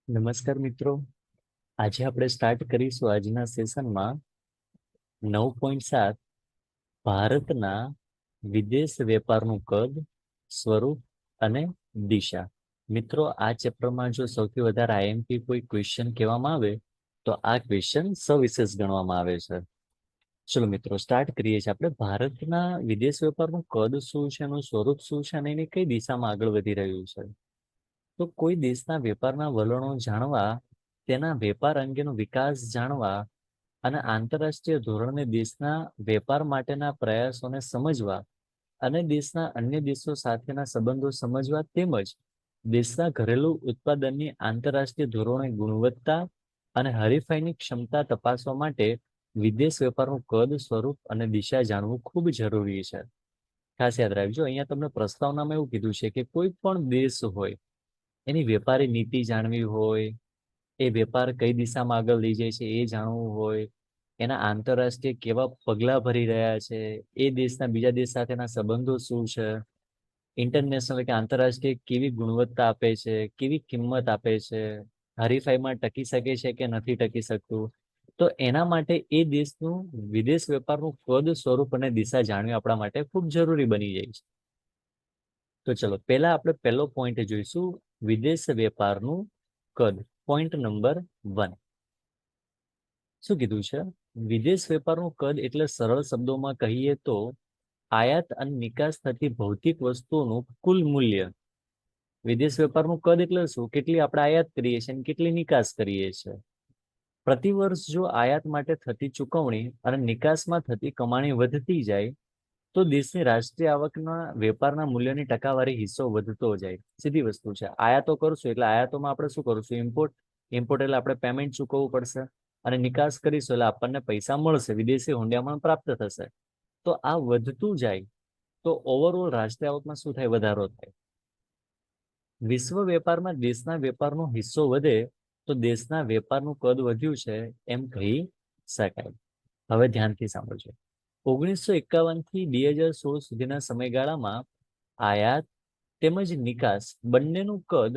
નમસ્કાર મિત્રો. આજે આપણે સ્ટાર્ટ કરીશું આજના સેશનમાં 9.7 ભારતના વિદેશ વેપારનું કદ, સ્વરૂપ અને દિશા. મિત્રો, આ ચેપ્ટરમાં જો સૌથી વધારે આઈએમપી કોઈ ક્વેશ્ચન કહેવામાં આવે તો આ ક્વેશ્ચન સવિશેષ ગણવામાં આવે છે. ચલો મિત્રો, સ્ટાર્ટ કરીએ છીએ. આપણે ભારતના વિદેશ વેપારનું કદ શું છે, એનું સ્વરૂપ શું છે અને એની કઈ દિશામાં આગળ વધી રહ્યું છે. તો કોઈ દેશના વેપારના વલણો જાણવા, તેના વેપાર અંગેનો વિકાસ જાણવા અને આંતરરાષ્ટ્રીય ધોરણે દેશના વેપાર માટેના પ્રયાસોને સમજવા અને દેશના અન્ય દેશો સાથેના સંબંધો સમજવા તેમજ દેશના ઘરેલું ઉત્પાદનની આંતરરાષ્ટ્રીય ધોરણે ગુણવત્તા અને હરીફાઈની ક્ષમતા તપાસવા માટે વિદેશ વેપારનું કદ, સ્વરૂપ અને દિશા જાણવું ખૂબ જરૂરી છે. ખાસ યાદ રાખજો, અહીંયા તમને પ્રસ્તાવનામાં એવું કીધું છે કે કોઈ પણ દેશ હોય એની વેપારી નીતિ જાણવી હોય, એ વેપાર કઈ દિશામાં આગળ લઈ જાય છે એ જાણવું હોય, એના આંતરરાષ્ટ્રીય કેવા પગલા ભરી રહ્યા છે, એ દેશના બીજા દેશ સાથેના સંબંધો શું છે, ઇન્ટરનેશનલ કે આંતરરાષ્ટ્રીય કેવી ગુણવત્તા આપે છે, કેવી કિંમત આપે છે, હરીફાઈમાં ટકી શકે છે કે નથી ટકી શકતું. તો એના માટે એ દેશનું વિદેશ વેપારનું કદ, સ્વરૂપ અને દિશા જાણવી આપણા માટે ખૂબ જરૂરી બની જાય છે. તો ચલો, પહેલા આપણે પહેલો પોઈન્ટ જોઈશું, વિદેશ વેપારનું કદ. Point number 1. શું કીધું છે? વિદેશ વેપારનું કદ એટલે સરળ શબ્દોમાં કહીએ તો આયાત અને નિકાસ થતી ભૌતિક વસ્તુઓનું કુલ મૂલ્ય. વિદેશ વેપારનું કદ એટલે શું? કેટલી આપણે આયાત કરીએ છીએ અને કેટલી નિકાસ કરીએ છીએ. પ્રતિવર્ષ જો આયાત માટે થતી ચૂકવણી અને નિકાસમાં થતી કમાણી વધતી જાય તો દેશની રાષ્ટ્રીય આવકના વેપારના મૂલ્યની ટકાવારી હિસ્સો વધતો જાય. સીધી વસ્તુ છે. આયાતો કરશું એટલે આયાતોમાં આપણે શું કરશું? ઇમ્પોર્ટ. ઇમ્પોર્ટ એટલે આપણે પેમેન્ટ ચૂકવવું પડશે અને નિકાસ કરીશું એટલે આપણને પૈસા મળશે, વિદેશી હુંડિયામણ પ્રાપ્ત થશે. તો આ વધતું જાય તો ઓવરઓલ રાષ્ટ્રીય આવકમાં શું થાય? વધારો થાય. વિશ્વ વેપારમાં દેશના વેપારનો હિસ્સો વધે તો દેશના વેપારનું કદ વધ્યું છે એમ કહી શકાય. હવે ધ્યાનથી સાંભળજો. 1951 થી 2016 સુધીના સમયગાળામાં આયાત તેમજ નિકાસ બંનેનું કદ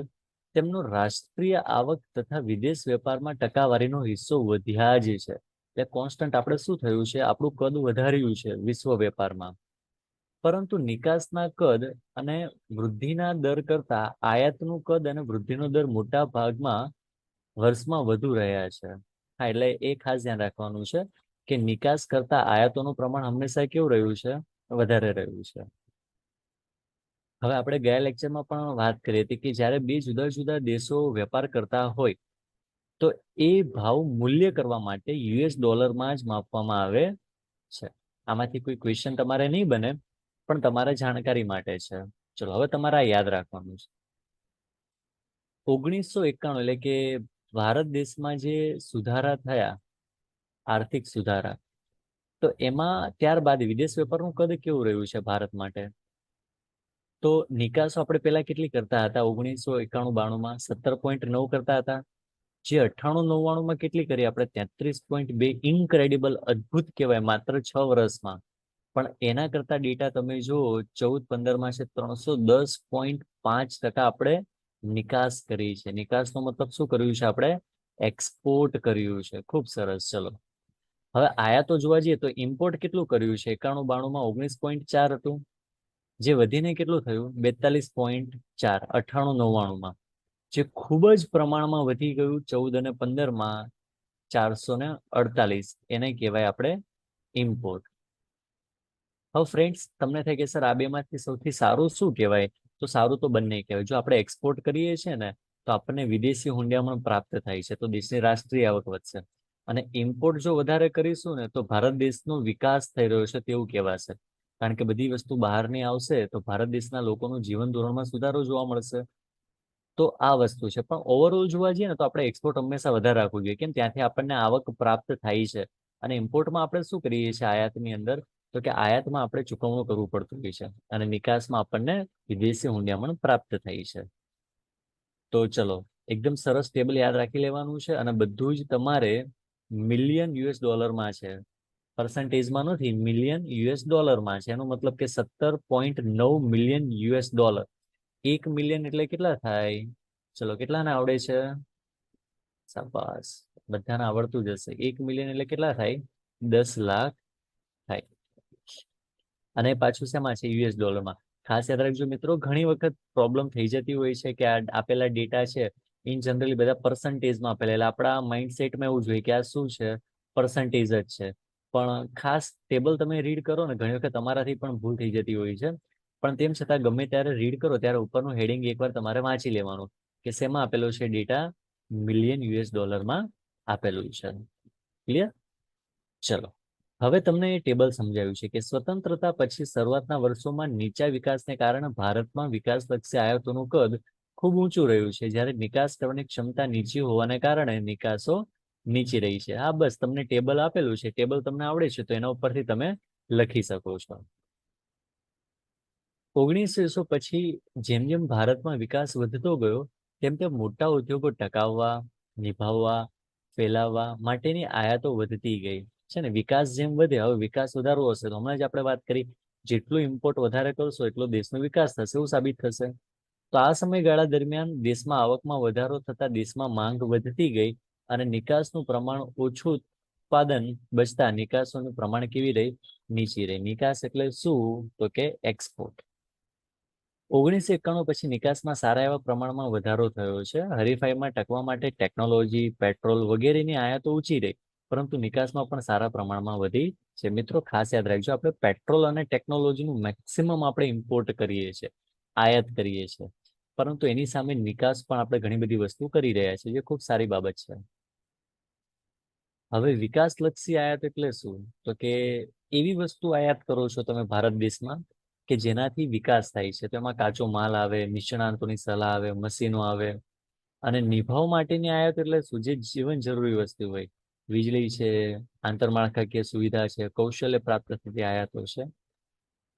તેમનો રાષ્ટ્રીય આવક તથા વિદેશ વેપારમાં ટકાવારીનો હિસ્સો વધ્યા જ છે. એટલે કોન્સ્ટન્ટ આપણે શું થયું છે? આપણું કદ વધાર્યું છે વિશ્વ વેપારમાં. પરંતુ નિકાસના કદ અને વૃદ્ધિના દર કરતા આયાતનું કદ અને વૃદ્ધિનો દર મોટા ભાગમાં વર્ષમાં વધુ રહ્યા છે. હા, એટલે એ ખાસ ધ્યાન રાખવાનું છે કે નિકાસ કરતા આયાતોનું પ્રમાણ હંમેશા કેવું રહ્યું છે? વધારે રહ્યું છે. હવે આપણે ગયા લેક્ચરમાં પણ વાત કરી હતી કે જ્યારે બે જુદા જુદા દેશો વેપાર કરતા હોય તો એ ભાવ મૂલ્ય કરવા માટે યુએસ ડોલરમાં જ માપવામાં આવે છે. આમાંથી કોઈ ક્વેશ્ચન તમારે નહીં બને, પણ તમારા જાણકારી માટે છે. ચલો, હવે તમારે આ યાદ રાખવાનું છે. 1991 એટલે કે ભારત દેશમાં જે સુધારા થયા, આર્થિક સુધારા, તો એમાં ત્યારબાદ વિદેશ વેપારનું કદ કેવું રહ્યું છે ભારત માટે? તો નિકાસો આપણે પેલા કેટલી કરતા હતા? 1991-92માં 17.9 કરતા હતા. જે 98-99માં કેટલી કરી આપણે? 33.2. ઇનક્રેડિબલ, અદ્ભુત કહેવાય, માત્ર 6 વર્ષમાં. પણ એના કરતા ડેટા તમે જુઓ, 14-15માં છે 310.5% આપણે નિકાસ કરી છે. નિકાસનો મતલબ શું કર્યું છે? આપણે એક્સપોર્ટ કર્યું છે. ખૂબ સરસ. ચલો, હવે આયાતો જોવા જઈએ તો ઇમ્પોર્ટ કેટલું કર્યું છે? 91-92માં 19.4 હતું, જે વધીને કેટલું થયું? 42.4. 98-99માં જે ખૂબ જ પ્રમાણમાં વધી ગયું. 14 અને 15માં 448. એને કહેવાય આપણે ઇમ્પોર્ટ. હવે ફ્રેન્ડ્સ, તમને થાય કે સર આ બેમાંથી સૌથી સારું શું કહેવાય? તો સારું તો બંને કહેવાય. જો આપણે એક્સપોર્ટ કરીએ છીએ ને તો આપણને વિદેશી હુંડિયામણ પ્રાપ્ત થાય છે, તો દેશની રાષ્ટ્રીય આવક વધશે. અને ઇમ્પોર્ટ જો વધારે કરીશું ને તો ભારત દેશનો વિકાસ થઈ રહ્યો છે તેવું કહેવાશે. કારણ કે બધી વસ્તુ બહારની આવશે તો ભારત દેશના લોકોનું જીવન ધોરણમાં સુધારો જોવા મળશે. તો આ વસ્તુ છે. પણ ઓવરઓલ જોવા જઈએ ને તો આપણે એક્સપોર્ટ હંમેશા વધારે રાખવું જોઈએ. કેમ? ત્યાંથી આપણને આવક પ્રાપ્ત થાય છે. અને ઇમ્પોર્ટમાં આપણે શું કરીએ છીએ આયાતની અંદર? તો કે આયાતમાં આપણે ચૂકવણું કરવું પડતું હોય છે અને નિકાસમાં આપણને વિદેશી હુંડિયામણ પ્રાપ્ત થાય છે. તો ચલો, એકદમ સરસ ટેબલ યાદ રાખી લેવાનું છે અને બધું જ તમારે મિલિયન યુએસ ડોલરમાં છે, પર્સન્ટેજમાં નથી. મિલિયન યુએસ ડોલરમાં છે. એનો મતલબ કે 17.9 મિલિયન યુએસ ડોલર. 1 મિલિયન એટલે કેટલા થાય? ચલો, કેટલાને આવડે છે? શાબાશ, બધાને આવડતું જ હશે. 1 મિલિયન એટલે કેટલા થાય? 10 લાખ થાય. અને પાછું શેમાં છે? યુએસ ડોલરમાં. ખાસ યાદ રાખજો મિત્રો, ઘણી વખત પ્રોબ્લેમ થઈ જતી હોય છે કે આ આપેલા ડેટા છે ઇન જનરલી બધા પર્સન્ટેજમાં આપેલા, એટલે આપણા માઇન્ડસેટમાં એવું જોઈએ કે આ શું છે? પર્સન્ટેજ જ છે. પણ ખાસ ટેબલ તમે રીડ કરો ને, ઘણી વખત તમારાથી પણ ભૂલ થઈ જતી હોય છે. પણ તેમ છતાં ગમે ત્યારે રીડ કરો ત્યારે ઉપરનું હેડિંગ એકવાર તમારે વાંચી લેવાનું કે શેમાં આપેલો છે ડેટા? મિલિયન યુએસ ડોલરમાં આપેલું છે. ક્લિયર? ચલો, હવે તમને એ ટેબલ સમજાવ્યું છે કે સ્વતંત્રતા પછી શરૂઆતના વર્ષોમાં નીચા વિકાસને કારણે ભારતમાં વિકાસલક્ષી આયાતોનું કદ ખૂબ ઊંચું રહ્યું છે, જ્યારે નિકાસ કરવાની ક્ષમતા નીચી હોવાને કારણે નિકાસો નીચી રહી છે. આ બસ તમને ટેબલ આપેલું છે, ટેબલ તમને આવડે છે તો એના ઉપરથી તમે લખી શકો છો. 1900 પછી જેમ જેમ ભારતમાં વિકાસ વધતો ગયો તેમ તેમ મોટા ઉદ્યોગો ટકાવવા, નિભાવવા, ફેલાવવા માટેની આયાતો વધતી ગઈ છે ને. વિકાસ જેમ વધે, હવે વિકાસ વધારવો હશે તો હમણાં જ આપણે વાત કરી, જેટલું ઇમ્પોર્ટ વધારે કરશો એટલો દેશનો વિકાસ થશે, એવું સાબિત થશે. તો આ સમયગાળા દરમિયાન દેશમાં આવકમાં વધારો થતા દેશમાં માંગ વધતી ગઈ અને નિકાસનું પ્રમાણ ઓછું, ઉત્પાદન બચતા નિકાસનું પ્રમાણ કેવી રહી? નીચી રહી. નિકાસ એટલે શું? તો કે એક્સપોર્ટ. 1991 પછી નિકાસમાં સારા એવા પ્રમાણમાં વધારો થયો છે. હરીફાઈમાં ટકવા માટે ટેકનોલોજી, પેટ્રોલ વગેરેની આયાતો ઊંચી રહી, પરંતુ નિકાસમાં પણ સારા પ્રમાણમાં વધી છે. મિત્રો ખાસ યાદ રાખજો, આપણે પેટ્રોલ અને ટેકનોલોજીનું મેક્સિમમ આપણે ઇમ્પોર્ટ કરીએ છીએ, આયાત કરીએ છીએ, પરંતુ એની સામે નિકાસ પણ આપણે ઘણી બધી વસ્તુ કરી રહ્યા છીએ, જે ખૂબ સારી બાબત છે. હવે વિકાસલક્ષી આયાત એટલે શું? તો કે એવી વસ્તુ આયાત કરો છો તમે ભારત દેશમાં કે જેનાથી વિકાસ થાય છે. તેમાં કાચો માલ આવે, નિષ્ણાંતોની સલાહ આવે, મશીનો આવે. અને નિભાવ માટેની આયાત એટલે શું? જે જીવન જરૂરી વસ્તુ હોય, વીજળી છે, આંતરમાળખાકીય સુવિધા છે, કૌશલ્ય પ્રાપ્ત થતી આયાતો છે.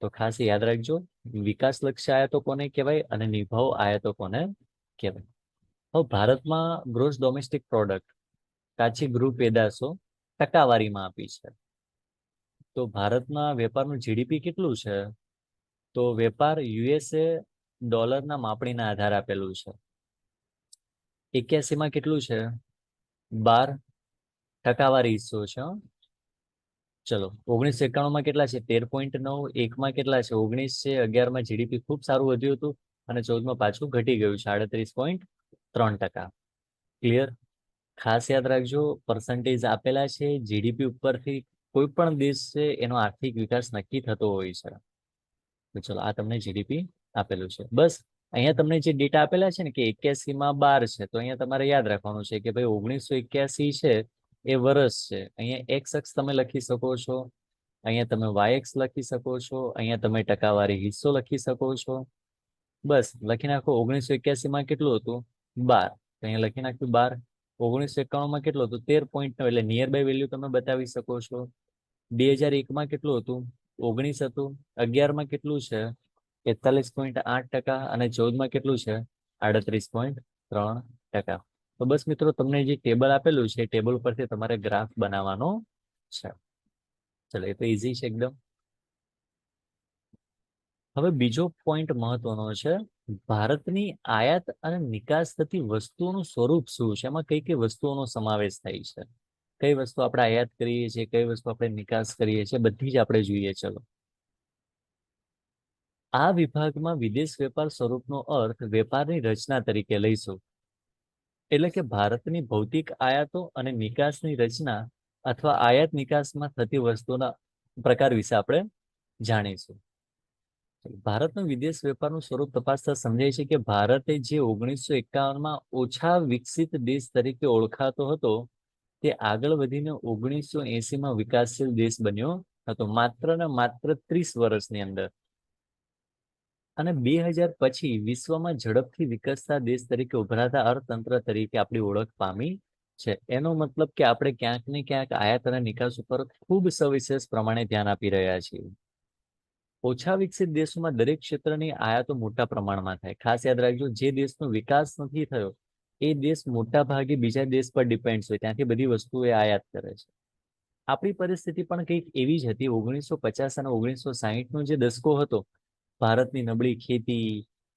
તો ખાસ યાદ રાખજો, વિકાસલક્ષી આયાતો કોને કહેવાય અને નિભાવ આયાતો કોને કહેવાય. હવે ભારતમાં ગ્રોસ ડોમેસ્ટિક પ્રોડક્ટ, કાચી ગૃહ પેદાશો ટકાવારીમાં આપી છે. તો ભારતના વેપારનું જીડીપી કેટલું છે? તો વેપાર યુએસએ ડોલરના માપણીના આધારે આપેલું છે. 81 માં કેટલું છે? 12 ટકાવારી હિસ્સો છે. ચલો, 1991 માં કેટલા છે? 13.9. એકમાં કેટલા છે? 19 છે. 11 માં જીડીપી ખૂબ સારું વધ્યું હતું અને 14 માં પાછું ઘટી ગયું છે, 38.3%. ક્લિયર? ખાસ યાદ રાખજો, પર્સન્ટેજ આપેલા છે જીડીપી ઉપરથી કોઈ પણ દેશ છે એનો આર્થિક વિકાસ નક્કી થતો હોય છે. તો ચલો, આ તમને જીડીપી આપેલું છે. બસ અહીંયા તમને જે ડેટા આપેલા છે ને કે 81 માં 12 છે, તો અહીંયા તમારે યાદ રાખવાનું છે કે ભાઈ 1981 છે એ વર્ષ છે. અહીંયા એક્સ અક્ષ તમે લખી શકો છો, અહીંયા તમે વાય એક્સ લખી શકો છો, અહીંયા તમે ટકાવારી હિસ્સો લખી શકો છો. બસ લખી નાખો. 1981 માં કેટલું હતું? 12. અહીંયા લખી નાખ્યું 12. 1991 માં કેટલું હતું? 13.9, એટલે નિયર બાય વેલ્યુ તમે બતાવી શકો છો. 2001 માં કેટલું હતું? 19 હતું. 11 માં કેટલું છે? 41.8% અને 14 માં કેટલું છે? 38.3%. તો બસ મિત્રો, તમને જે ટેબલ આપેલું છે ટેબલ પરથી તમારે ગ્રાફ બનાવવાનો છે. ચલો, એ તો ઈઝી છે એકદમ. હવે બીજો પોઈન્ટ મહત્વનો છે, ભારતની આયાત અને નિકાસ થતી વસ્તુઓનું સ્વરૂપ શું છે? એમાં કઈ કઈ વસ્તુઓનો સમાવેશ થાય છે? કઈ વસ્તુ આપણે આયાત કરીએ છીએ, કઈ વસ્તુ આપણે નિકાસ કરીએ છીએ, બધી જ આપણે જોઈએ. ચલો, આ વિભાગમાં વિદેશ વેપાર સ્વરૂપનો અર્થ વેપારની રચના તરીકે લઈશું. એટલે કે ભારતની ભૌતિક આયાતો અને નિકાસની રચના અથવા આયાત નિકાસમાં થતી વસ્તુઓના પ્રકાર વિશે આપણે જાણીશું. ભારતનો વિદેશ વેપારનું સ્વરૂપ તપાસતા સમજાય છે કે ભારતે જે 1951 માં ઓછા વિકસિત દેશ તરીકે ઓળખાતો હતો તે આગળ વધીને 1980 માં વિકાસશીલ દેશ બન્યો હતો, માત્ર ને માત્ર 30 વર્ષની અંદર. અને 2000 પછી વિશ્વમાં ઝડપથી વિકસતા દેશ તરીકે ઉભરાતા અર્થતંત્ર તરીકે આપણી ઓળખ પામી છે. એનો મતલબ કે આપણે ક્યાંક ને ક્યાંક આયાત અને નિકાસ ઉપર ખૂબ સવિશેષ પ્રમાણે ધ્યાન આપી રહ્યા છીએ. ઓછા વિકસિત દેશોમાં દરેક ક્ષેત્રની આયાતો મોટા પ્રમાણમાં થાય. ખાસ યાદ રાખજો, જે દેશનો વિકાસ નથી થયો એ દેશ મોટા ભાગે બીજા દેશ પર ડિપેન્ડ હોય, ત્યાંથી બધી વસ્તુઓ એ આયાત કરે છે. આપણી પરિસ્થિતિ પણ કંઈક એવી જ હતી. 1950 અને 1960 નો જે દશકો હતો, ભારતની નબળી ખેતી,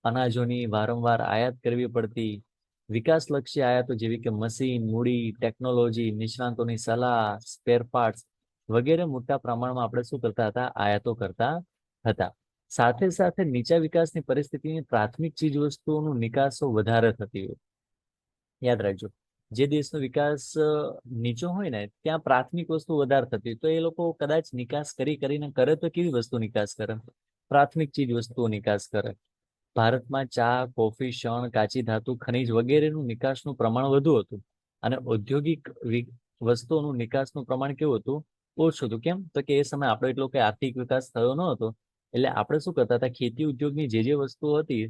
અનાજોની વારંવાર આયાત કરવી પડતી, વિકાસલક્ષી આયાતો જેવી કે મશીન, મૂડી, ટેકનોલોજી, નિષ્ણાંતોની સલાહ, સ્પેર પાર્ટ્સ વગેરે મોટા પ્રમાણમાં આપણે શું કરતા હતા? આયાતો કરતા હતા. સાથે સાથે નીચા વિકાસની પરિસ્થિતિની પ્રાથમિક ચીજ વસ્તુઓનું નિકાસો વધારે થતી હોય. યાદ રાખજો, જે દેશનો વિકાસ નીચો હોય ને ત્યાં પ્રાથમિક વસ્તુ વધારે થતી, તો એ લોકો કદાચ નિકાસ કરીને કરે તો કેવી વસ્તુ નિકાસ કરે? પ્રાથમિક ચીજ વસ્તુઓ નિકાસ કરે. ભારતમાં ચા, કોફી, શણ, કાચી ધાતુ, ખનિજ વગેરેનું નિકાસનું પ્રમાણ વધુ હતું અને ઔદ્યોગિક વસ્તુઓનું નિકાસનું પ્રમાણ કેવું હતું? ઓછું હતું. કેમ? તો કે એ સમયે આપણો એટલો કે આર્થિક વિકાસ થયો ન હતો, એટલે આપણે શું કરતા હતા? ખેતી ઉદ્યોગની જે વસ્તુઓ હતી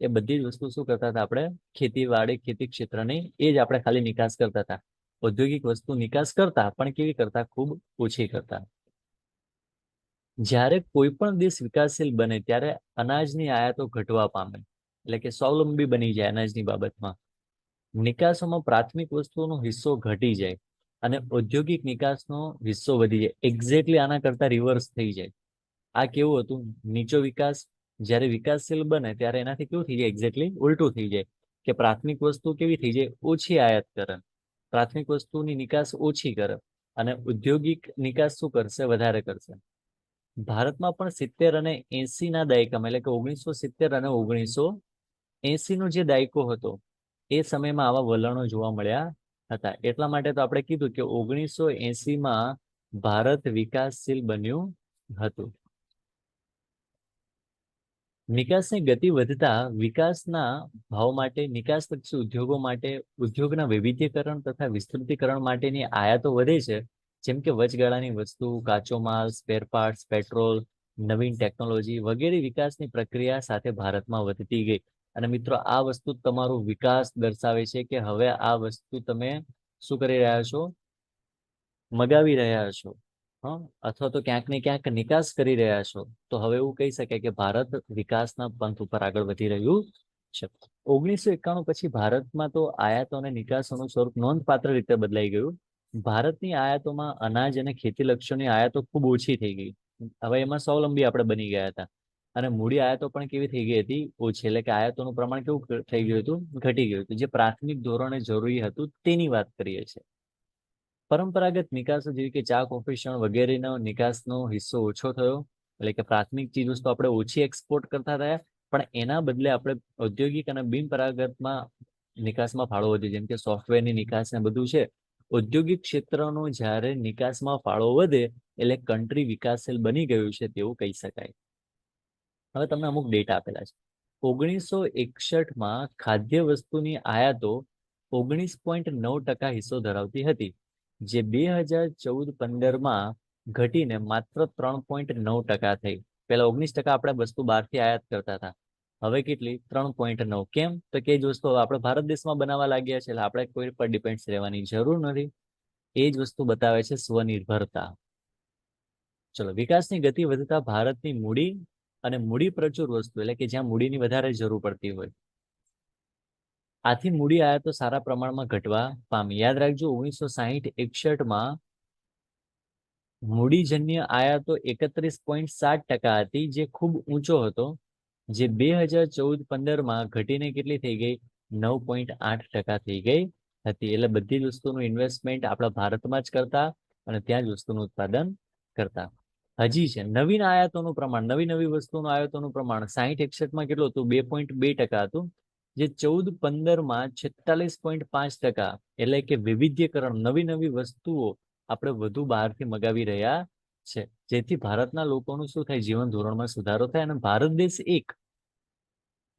એ બધી જ વસ્તુ શું કરતા હતા? આપણે ખેતીવાડી, ખેતી ક્ષેત્રની એ જ આપણે ખાલી નિકાસ કરતા હતા. ઔદ્યોગિક વસ્તુ નિકાસ કરતા, પણ કેવી કરતા? ખૂબ ઓછી કરતા. જ્યારે કોઈ પણ દેશ વિકાસશીલ બને ત્યારે અનાજની આયાતો ઘટવા પામે, એટલે કે સ્વાવલંબી બની જાય અનાજની બાબતમાં. નિકાસોમાં પ્રાથમિક વસ્તુઓનો હિસ્સો ઘટી જાય અને ઔદ્યોગિક નિકાસનો હિસ્સો વધી જાય. એક્ઝેક્ટલી આના કરતા રિવર્સ થઈ જાય. આ કેવું હતું? નીચો વિકાસ જ્યારે વિકાસશીલ બને ત્યારે એનાથી કેવું થઈ જાય? એક્ઝેક્ટલી ઉલટું થઈ જાય કે પ્રાથમિક વસ્તુ કેવી થઈ જાય? ઓછી આયાત કરે, પ્રાથમિક વસ્તુની નિકાસ ઓછી કરે અને ઔદ્યોગિક નિકાસ શું કરશે? વધારે કરશે. ભારતમાં પણ 70 અને 80 ના દાયકામાં, એટલે કે 1970 અને 1980 નો જે દાયકો હતો એ સમયમાં આવા વલણો જોવા મળ્યા હતા. એટલા માટે તો આપણે કીધું કે 1980 માં ભારત વિકાસશીલ બન્યું હતું. નિકાસની ગતિ વધતા વિકાસના ભાવ માટે, નિકાસલક્ષી ઉદ્યોગો માટે, ઉદ્યોગના વૈવિધ્યકરણ તથા વિસ્તૃતીકરણ માટેની આયાતો વધે છે. જેમ કે વચગાળાની વસ્તુ, કાચો માલ, સ્પેર પાર્ટ્સ, પેટ્રોલ, નવીન ટેકનોલોજી વગેરે વિકાસની પ્રક્રિયા સાથે ભારતમાં વધતી ગઈ. અને મિત્રો, આ વસ્તુ તમારો વિકાસ દર્શાવે છે કે હવે આ વસ્તુ તમે શું કરી રહ્યા છો? મગાવી રહ્યા છો, અથવા તો ક્યાંક ને ક્યાંક નિકાસ કરી રહ્યા છો. તો હવે એવું કહી શકાય કે ભારત વિકાસના પંથ ઉપર આગળ વધી રહ્યું છે. 1991 પછી ભારતમાં તો આયાતો અને નિકાસોનું સ્વરૂપ નોંધપાત્ર રીતે બદલાઈ ગયું. ભારતની આયાતોમાં અનાજ અને ખેતી લક્ષ્યોની આયાતો ખૂબ ઓછી થઈ ગઈ. હવે એમાં સ્વાવલંબી આપણે બની ગયા હતા અને મૂડી આયાતો પણ કેવી થઈ ગઈ હતી? ઓછી. એટલે કે આયાતોનું પ્રમાણ કેવું થઈ ગયું હતું? ઘટી ગયું હતું. જે પ્રાથમિક ધોરણે જરૂરી હતું તેની વાત કરીએ છીએ. પરંપરાગત નિકાસો જેવી કે ચા, કોફી, શણ વગેરેનો નિકાસનો હિસ્સો ઓછો થયો, એટલે કે પ્રાથમિક ચીજ વસ્તુ આપણે ઓછી એક્સપોર્ટ કરતા રહ્યા, પણ એના બદલે આપણે ઔદ્યોગિક અને બિનપરાગતમાં નિકાસમાં ફાળો વધ્યો. જેમ કે સોફ્ટવેરની નિકાસ ને બધું છે. ઔદ્યોગિક ક્ષેત્રનો જ્યારે નિકાસમાં ફાળો વધે એટલે કન્ટ્રી વિકાસશીલ બની ગયું છે તેવું કહી શકાય. હવે તમને અમુક ડેટા આપેલા છે. 1961 માં ખાદ્ય વસ્તુની આયાતો 19.9% હિસ્સો ધરાવતી હતી, જે 2014-15 માં ઘટીને માત્ર 3.9% થઈ. પેલા 19% આપણે વસ્તુ બહારથી આયાત કરતા હતા, હવે કેટલી? 3.9. કેમ? તો કે જ વસ્તુ આપણે ભારત દેશમાં બનાવવા લાગ્યા છે, એટલે આપણે કોઈ પર ડિપેન્ડ રહેવાની જરૂર નથી. એ જ વસ્તુ બતાવે છે સ્વનિર્ભરતા. ચલો, વિકાસની ગતિ વધતા ભારતની મૂડી અને મૂડી પ્રચુર વસ્તુ, એટલે કે જ્યાં મૂડીની વધારે જરૂર પડતી હોય, આથી મૂડી આયાતો સારા પ્રમાણમાં ઘટવા પામી. યાદ રાખજો, 1960-61 માં મૂડીજન્ય આયાતો 31.7% હતી, જે ખૂબ ઊંચો હતો. જે 2014-15 માં ઘટીને કેટલી થઈ ગઈ? 9.8% થઈ ગઈ હતી. એટલે બધી જ વસ્તુનું ઇન્વેસ્ટમેન્ટ આપણા ભારતમાં જ કરતા અને ત્યાં જ વસ્તુનું ઉત્પાદન કરતા. હજી છે નવીન આયાતોનું પ્રમાણ, નવી વસ્તુનું આયાતોનું પ્રમાણ 60-61 માં કેટલું હતું? 2.2% હતું, જે 14-15 માં 46.5%. એટલે કે વૈવિધ્યકરણ, નવી વસ્તુઓ આપણે વધુ બહારથી મગાવી રહ્યા છે, જેથી ભારતના લોકોનું શું થાય? જીવન ધોરણમાં સુધારો થાય અને ભારત દેશ એક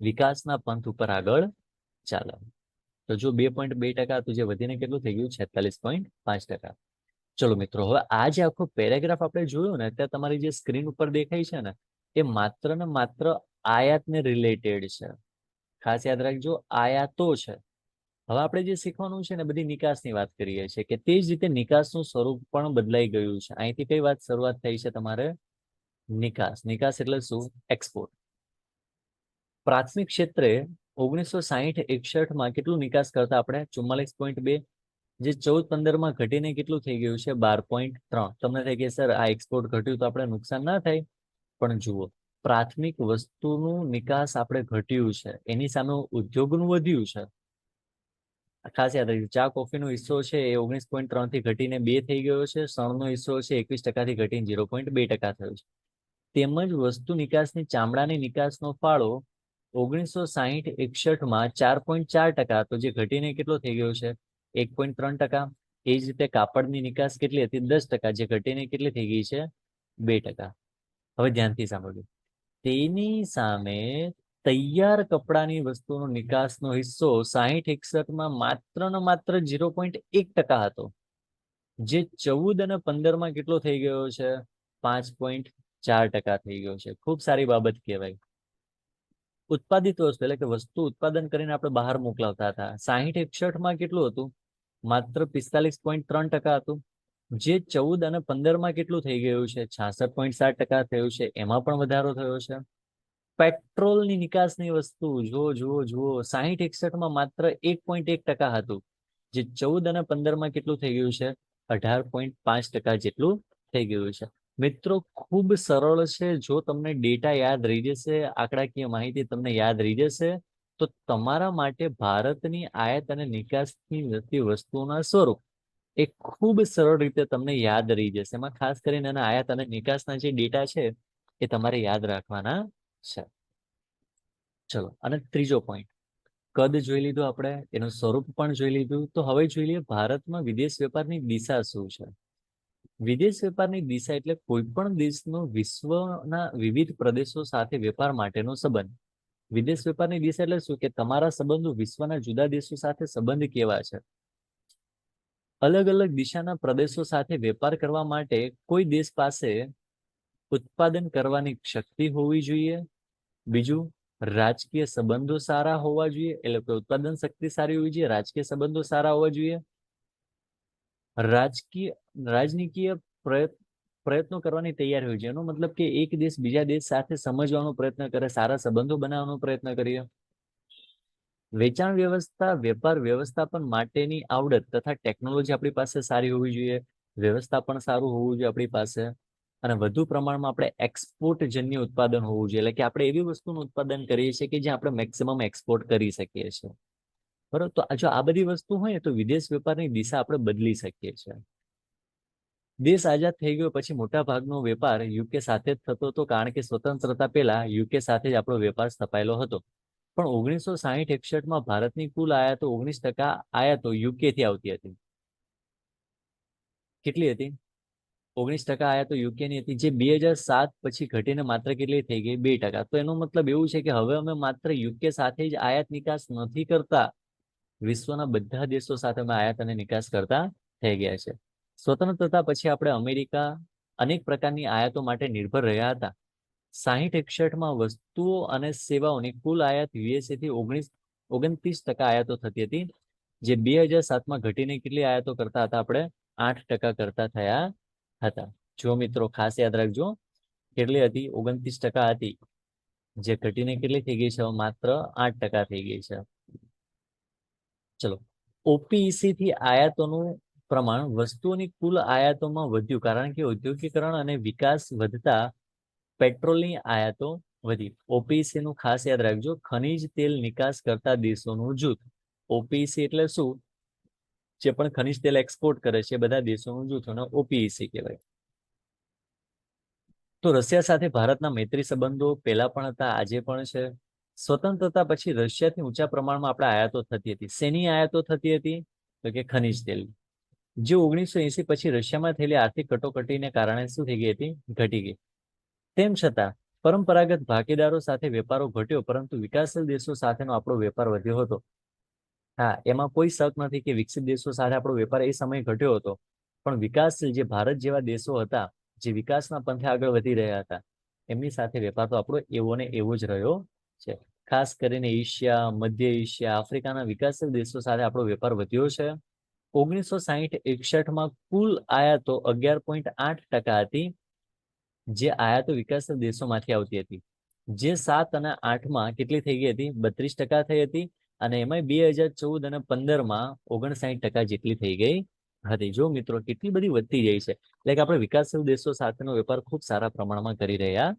વિકાસના પંથ ઉપર આગળ ચાલે. તો જો 2.2% હતું, જે વધીને કેટલું થઈ ગયું? 46.5%. ચલો મિત્રો, હવે આ જે આખો પેરેગ્રાફ આપણે જોયો ને, ત્યાં તમારી જે સ્ક્રીન ઉપર દેખાય છે ને, એ માત્ર ને માત્ર આયાતને રિલેટેડ છે. ખાસ યાદ રાખજો, આયાતો છે. હવે આપણે જે શીખવાનું છે ને, બધી નિકાસની વાત કરીએ છીએ કે તે જ રીતે નિકાસનું સ્વરૂપ પણ બદલાઈ ગયું છે. અહીંથી કઈ વાત શરૂઆત થઈ છે તમારે? નિકાસ. નિકાસ એટલે શું? એક્સપોર્ટ. પ્રાથમિક ક્ષેત્રે 1960-61 માં કેટલું નિકાસ કરતા આપણે? 44.2, જે 14-15 માં ઘટીને કેટલું થઈ ગયું છે? 12.3. તમને થાય કે સર આ એક્સપોર્ટ ઘટ્યું તો આપણે નુકસાન ના થાય? પણ જુઓ, પ્રાથમિક વસ્તુનું નિકાસ આપણે ઘટ્યું છે, એની સામે ઉદ્યોગનું વધ્યું છે. ખાસ યાદ રાખજો, ચા કોફીનો હિસ્સો છે એ 19.3 થી ઘટીને 2 થઈ ગયો છે. શણનો હિસ્સો છે 21% થી ઘટીને 0.2% થયો છે. તેમજ વસ્તુ નિકાસની ચામડાની નિકાસનો ફાળો 1960-61 4.4% હતો, જે ઘટીને કેટલો થઈ ગયો છે 1.3%. એ જ રીતે કાપડની નિકાસ કેટલી હતી 10%, જે ઘટીને કેટલી થઈ ગઈ છે 2%. હવે ધ્યાનથી સાંભળજો. તેની સામે તૈયાર કપડાની વસ્તુનો નિકાસનો હિસ્સો 60-61 માત્ર ને માત્ર 0.1% હતો, જે 14 અને 15 કેટલો થઈ ગયો છે 5.4% થઈ ગયો છે. ખૂબ સારી બાબત કહેવાય. ઉત્પાદિત વસ્તુ એટલે કે વસ્તુ ઉત્પાદન કરીને આપણે બહાર મોકલાવતા હતા. 60-61 કેટલું હતું? માત્ર 45.3% હતું, જે 14 અને 15 કેટલું થઈ ગયું છે 66.7% થયું છે. એમાં પણ વધારો થયો છે. પેટ્રોલની નિકાસની વસ્તુ જુઓ 60-61 માત્ર 1.1% હતું, જે 14 અને 15 કેટલું થઈ ગયું છે 18.5% જેટલું થઈ ગયું છે. મિત્રો ખૂબ સરળ છે. જો તમને ડેટા યાદ રહી જશે, આંકડાકીય માહિતી તમને યાદ રહી જશે, તો તમારા માટે ભારતની આયાત અને નિકાસની થતી વસ્તુઓના સ્વરૂપ એ ખૂબ સરળ રીતે તમને યાદ રહી જશે. એમાં ખાસ કરીને એના આયાત અને નિકાસના જે ડેટા છે એ તમારે યાદ રાખવાના છે. ચલો, અને ત્રીજો પોઈન્ટ, કદ જોઈ લીધું આપણે, એનું સ્વરૂપ પણ જોઈ લીધું. તો હવે જોઈ લઈએ ભારતમાં વિદેશ વેપારની દિશા શું છે. વિદેશ વેપારની દિશા એટલે કોઈ પણ દેશનો વિશ્વના વિવિધ પ્રદેશો સાથે વેપાર માટેનો સંબંધ. વિદેશ વેપારની દિશા એટલે શું? કે તમારા સંબંધો વિશ્વના જુદા દેશો સાથે સંબંધ કેવા છે. અલગ અલગ દિશાના પ્રદેશો સાથે વેપાર કરવા માટે કોઈ દેશ પાસે ઉત્પાદન કરવાની શક્તિ હોવી જોઈએ. બીજું, રાજકીય સંબંધો સારા હોવા જોઈએ, એટલે કે ઉત્પાદન શક્તિ સારી હોવી જોઈએ, રાજકીય સંબંધો સારા હોવા જોઈએ. રાજનીતિય પ્રયત્નો કરવાની તૈયાર હોય છે. એનો મતલબ કે એક દેશ બીજા દેશ સાથે સમજવાનો પ્રયત્ન કરે, સારા સંબંધો બનાવવાનો પ્રયત્ન કરીએ. વેચાણ વ્યવસ્થા, વેપાર વ્યવસ્થાપન માટેની આવડત તથા ટેકનોલોજી આપણી પાસે સારી હોવી જોઈએ. વ્યવસ્થાપન સારું હોવું જોઈએ આપણી પાસે. અને વધુ પ્રમાણમાં આપણે એક્સપોર્ટ જન્ય ઉત્પાદન હોવું જોઈએ, એટલે કે આપણે એવી વસ્તુનું ઉત્પાદન કરીએ છીએ કે જે આપણે મેક્સિમમ એક્સપોર્ટ કરી શકીએ છીએ. બરોબર, તો જો આ બધી વસ્તુ હોય તો વિદેશ વેપારની દિશા આપણે બદલી શકીએ છીએ. દેશ આઝાદ થઈ ગયો પછી મોટા ભાગનો વેપાર યુકે સાથે જ થતો હતો, કારણ કે સ્વતંત્રતા પહેલા યુકે સાથે જ આપણો વેપાર સ્થપાયેલો હતો. પણ 1960-61 ભારતની કુલ આયાતો 19% આયાતો યુકે થી આવતી હતી. કેટલી હતી? 19% આયાતો યુકે ની હતી, જે 2007 પછી ઘટીને માત્ર કેટલી થઈ ગઈ 2%. તો એનો મતલબ એવું છે કે હવે અમે માત્ર યુકે સાથે જ આયાત નિકાસ નથી કરતા, વિશ્વના બધા દેશો સાથે અમે આયાત અને નિકાસ કરતા થઈ ગયા છે. સ્વતંત્રતા પછી આપણે અમેરિકા અનેક પ્રકારની આયાતો માટે નિર્ભર રહ્યા હતા. 60-61 વસ્તુઓ અને સેવાઓની કુલ આયાત યુએસએ થી 29% આયાતો થતી હતી, જે 2007 ઘટીને કેટલી આયાતો કરતા હતા? આપણે 8% કરતા થયા હતા. જો મિત્રો ખાસ યાદ રાખજો, કેટલી હતી? 29% હતી, જે ઘટીને કેટલી થઈ ગઈ છે? માત્ર 8% થઈ ગઈ છે. ચલો, ઓપીઈસી થી આયાતોનું પ્રમાણ વસ્તુઓની કુલ આયાતોમાં વધ્યું, કારણ કે ઔદ્યોગિકરણ અને વિકાસ વધતા પેટ્રોલની આયાતો વધી. ઓપીઈસી નું ખાસ યાદ રાખજો, ખનિજ તેલ નિકાસ કરતા દેશોનું જૂથ. ઓપીઈસી એટલે શું? જે પણ ખનિજ તેલ એક્સપોર્ટ કરે છે એ બધા દેશોનું જૂથ, અને ઓપીઈસી કહેવાય. તો રશિયા સાથે ભારતના મૈત્રી સંબંધો પહેલા પણ હતા, આજે પણ છે. સ્વતંત્રતા પછી રશિયાથી ઊંચા પ્રમાણમાં આપણે આયાતો થતી હતી. શેની આયાતો થતી હતી? તો કે ખનિજ તેલ. જે 1980 પછી રશિયામાં થયેલી આર્થિક કટોકટીને કારણે શું થઈ ગઈ હતી? ઘટી ગઈ. તેમ છતાં પરંપરાગત ભાગીદારો સાથે વેપારો ઘટ્યો, પરંતુ વિકાસશીલ દેશો સાથેનો આપણો વેપાર વધ્યો હતો. હા, એમાં કોઈ શક નથી કે વિકસિત દેશો સાથે આપણો વેપાર એ સમયે ઘટ્યો હતો, પણ વિકાસશીલ જે ભારત જેવા દેશો હતા, જે વિકાસના પંથે આગળ વધી રહ્યા હતા, એમની સાથે વેપાર તો આપણો એવો ને એવો જ રહ્યો છે. ખાસ કરીને એશિયા, મધ્ય એશિયા, આફ્રિકાના વિકાસશીલ દેશો સાથે આપણો વેપાર વધ્યો છે. 1960-61 કુલ આયાતો 11.8% હતી, જે આયાતો વિકાસશીલ દેશોમાંથી આવતી હતી. જે 7 અને 8 કેટલી થઈ ગઈ હતી? 32% થઈ હતી. અને એમાં 2014 અને 15 59% જેટલી થઈ ગઈ હતી. જો મિત્રો કેટલી બધી વધતી જાય છે, એટલે કે આપણે વિકાસશીલ દેશો સાથેનો વેપાર ખૂબ સારા પ્રમાણમાં કરી રહ્યા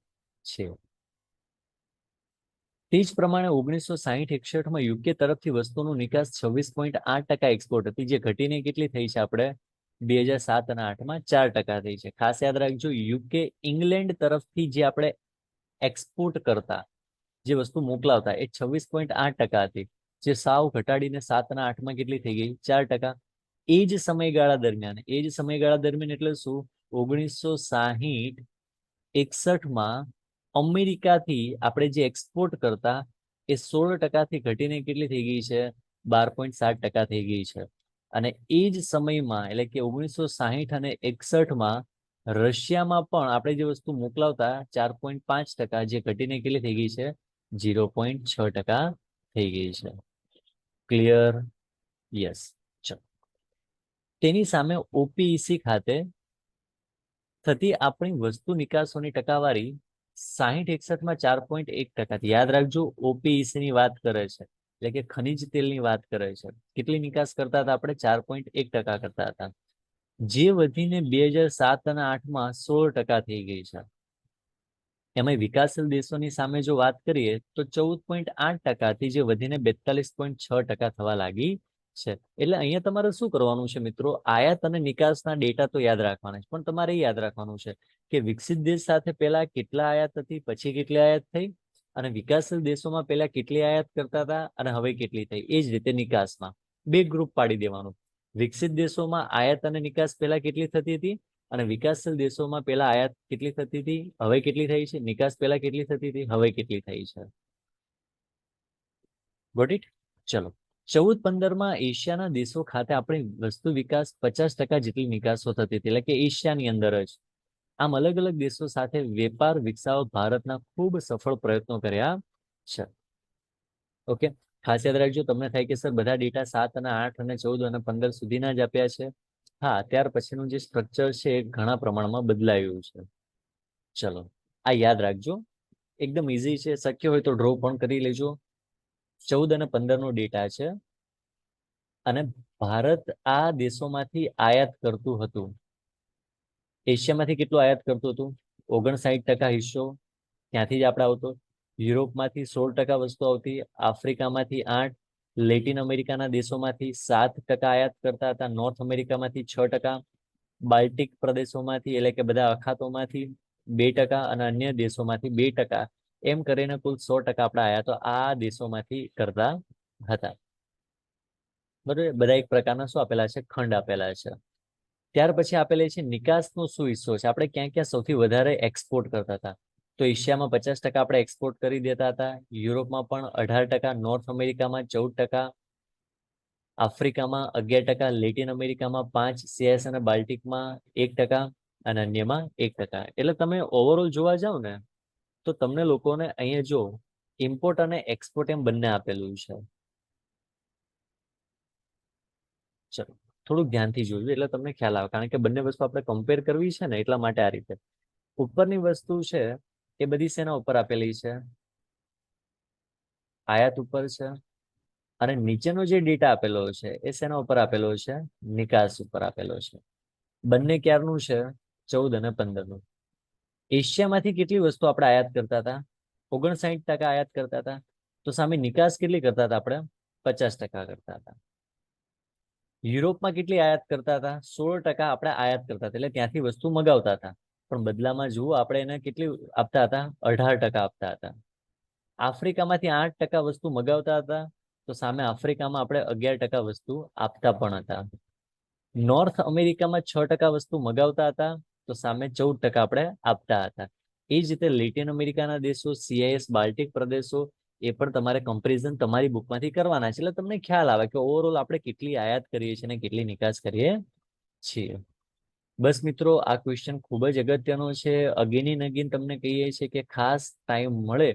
છીએ. તે જ પ્રમાણે 1960-61 યુકે તરફથી વસ્તુનો નિકાસ 26.8% એક્સપોર્ટ હતી, જે ઘટીને કેટલી થઈ છે આપણે 2007 અને 8 4% થઈ છે. ખાસ યાદ રાખજો, યુકે ઇંગ્લેન્ડ તરફથી જે આપણે એક્સપોર્ટ કરતા, જે વસ્તુ મોકલાવતા, એ 26.8% હતી, જે સાવ ઘટાડીને 7 અને 8 કેટલી થઈ ગઈ 4%. એ જ સમયગાળા દરમિયાન એટલે શું, 1960-61 અમેરિકાથી આપણે જે એક્સપોર્ટ કરતા એ 16% ઘટીને કેટલી થઈ ગઈ છે 12.7% થઈ ગઈ છે. અને એ જ સમયમાં એટલે કે 1960 અને 61 રશિયામાં પણ આપણે જે વસ્તુ મોકલાવતા 4.5%, જે ઘટીને કેટલી થઈ ગઈ છે 0.6% થઈ ગઈ છે. ક્લિયર? યસ. ચલો, તેની સામે ઓપીઈસી ખાતે થતી આપણી વસ્તુ નિકાસોની ટકાવારી 60-61 4.1%. યાદ રાખજો, ઓપીઈસી ની વાત કરે છે, એટલે કે ખનિજ તેલની વાત કરે છે. કેટલી નિકાસ કરતા હતા આપણે? 4.1% કરતા હતા, જે વધીને 2007 અને 8 16% થઈ ગઈ છે. એમાં વિકાસશીલ દેશોની સામે જો વાત કરીએ તો 14.8% થી જે વધીને 42.6% થવા લાગી છે. એટલે અહીંયા તમારે શું કરવાનું છે મિત્રો? આયાત અને નિકાસના ડેટા તો યાદ રાખવાના છે, પણ તમારે યાદ રાખવાનું છે કે વિકસિત દેશ સાથે પહેલા કેટલા આયાત હતી, પછી કેટલી આયાત થઈ, અને વિકાસશીલ દેશોમાં પહેલા કેટલી આયાત કરતા હતા અને હવે કેટલી થઈ. એ જ રીતે નિકાસમાં બે ગ્રુપ પાડી દેવાનું. વિકસિત દેશોમાં આયાત અને નિકાસ પહેલા કેટલી થતી હતી, અને વિકાસશીલ દેશોમાં પહેલા આયાત કેટલી થતી હતી, હવે કેટલી થઈ છે, નિકાસ પહેલા કેટલી થતી હતી, હવે કેટલી થઈ છે. Got it? ચલો, 14-15 એશિયાના દેશો ખાતે આપણી વસ્તુ વિકાસ 50% જેટલી નિકાસો થતી હતી, એટલે કે એશિયાની અંદર જ. આમ અલગ અલગ દેશો સાથે વેપાર વિકસાવવા ભારતના ખૂબ સફળ પ્રયત્નો કર્યા છે. ઓકે, ખાસ યાદ રાખજો, તમને થાય કે સર બધા ડેટા 7 અને 8 અને 14 અને 15 સુધીના જ આપ્યા છે. હા, ત્યાર પછીનું જે સ્ટ્રક્ચર છે એ ઘણા પ્રમાણમાં બદલાયું છે. ચલો, આ યાદ રાખજો, એકદમ ઈઝી છે. શક્ય હોય તો ડ્રો પણ કરી લેજો. 14 અને 15 નો ડેટા છે, અને ભારત આ દેશોમાંથી આયાત કરતું હતું. એશિયામાંથી કેટલું આયાત કરતું હતું? 59% હિસ્સો ત્યાંથી જ આપણે આવતો. યુરોપમાંથી 16% વસ્તુ આવતી, આફ્રિકામાંથી 8%, લેટિન અમેરિકાના દેશોમાંથી 7% આયાત કરતા હતા, નોર્થ અમેરિકામાંથી 6%, બાલ્ટિક પ્રદેશોમાંથી એટલે કે બધા અખાતોમાંથી 2% અને અન્ય દેશોમાંથી 2%, એમ કરીને કુલ 100% આપણે આયાતો આ દેશોમાંથી કરતા હતા. બરોબર, બધા એક પ્રકારના શું આપેલા છે? ખંડ આપેલા છે. ત્યાર પછી આપેલી છે નિકાસનો શું હિસ્સો છે, આપણે ક્યાં ક્યાં સૌથી વધારે એક્સપોર્ટ કરતા હતા. તો એશિયામાં 50% આપણે એક્સપોર્ટ કરી દેતા હતા, યુરોપમાં પણ 18%, નોર્થ અમેરિકામાં 14%, આફ્રિકામાં 11%, લેટિન અમેરિકામાં 5%, સીએસ અને બાલ્ટિકમાં 1%, અને અન્યમાં 1%. એટલે તમે ઓવરઓલ જોવા જાવ ને તો તમને લોકોને અહીંયા જો ઇમ્પોર્ટ અને એક્સપોર્ટ એમ બંને આપેલું છે. ચલો, થોડુંક ધ્યાનથી જોયું એટલે તમને ખ્યાલ આવે, કારણ કે બંને વસ્તુ આપણે કમ્પેર કરવી છે ને, એટલા માટે આ રીતે. ઉપરની વસ્તુ છે એ બધી શેના ઉપર આપેલી છે? આયાત ઉપર છે. અને નીચેનો જે ડેટા આપેલો છે એ શેના ઉપર આપેલો છે? નિકાસ ઉપર આપેલો છે. બંને ક્યારનું છે? 14 અને 15 નું. એશિયામાંથી કેટલી વસ્તુ આપણે આયાત કરતા હતા? 59% આયાત કરતા હતા. તો સામે નિકાસ કેટલી કરતા હતા આપણે? 50% કરતા હતા. યુરોપમાં કેટલી આયાત કરતા હતા? 16% આપણે આયાત કરતા હતા, એટલે ત્યાંથી વસ્તુ મગાવતા હતા. પણ બદલામાં જુઓ, આપણે એને કેટલી આપતા હતા? 18% આપતા હતા. આફ્રિકામાંથી 8% વસ્તુ મગાવતા હતા, તો સામે આફ્રિકામાં આપણે 11% વસ્તુ આપતા પણ હતા. નોર્થ અમેરિકામાં 6% વસ્તુ મગાવતા હતા, તો સામે 14% આપણે આપતા હતા. એ જ રીતે લેટિન અમેરિકાના દેશો, સીઆઈએસ, બાલ્ટિક પ્રદેશો, એ પણ તમારે કમ્પેરિઝન તમારી બુકમાંથી કરવાના છે, એટલે તમને ખ્યાલ આવે કે ઓવરઓલ આપણે કેટલી આયાત કરીએ છીએ અને કેટલી નિકાસ કરીએ છીએ. બસ મિત્રો, આ ક્વેશ્ચન ખૂબ જ અગત્યનો છે. અગેન એન્ડ અગેન તમને કહીએ છીએ કે ખાસ ટાઈમ મળે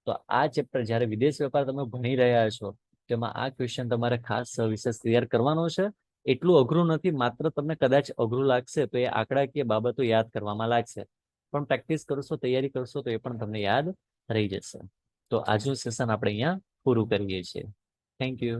તો આ ચેપ્ટર જ્યારે વિદેશ વેપાર તમે ભણી રહ્યા છો તેમાં આ ક્વેશ્ચન તમારે ખાસ વિશેષ ક્લિયર કરવાનો છે. એટલું અઘરું નથી, માત્ર તમને કદાચ અઘરું લાગશે તો એ આંકડાકીય બાબતો યાદ કરવામાં લાગશે, પણ પ્રેક્ટિસ કરશો, તૈયારી કરશો તો એ પણ તમને યાદ રહી જશે. તો આજનું સેશન આપણે અહીંયા પૂરું કરીએ છીએ. Thank you.